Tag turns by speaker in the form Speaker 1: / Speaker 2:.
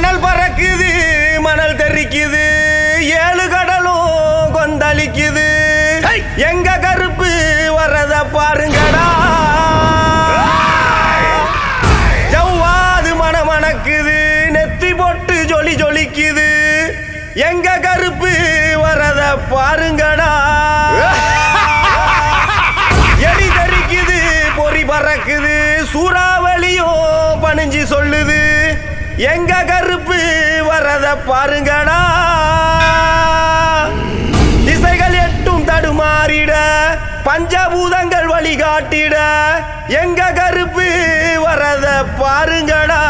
Speaker 1: அனல் பறக்குது மணல் தெரிக்குது ஏழு கடலும் கொந்தளிக்குது எங்க கருப்பு வரத பாருங்கடா ஜவ்வாது மணமணக்குது நெத்தி போட்டு ஜொலி ஜொலிக்குது எங்க கருப்பு வரத பாருங்கடா எலி தெரிக்குது பொறி பறக்குது சூறாவளியும் பணிஞ்சு சொல்லுது எங்க கருப்பு வரத பாருங்கடா திசைகள் எட்டும் தடுமாறிட பஞ்சபூதங்கள் வழிகாட்டிட எங்க கருப்பு வரத பாருங்கடா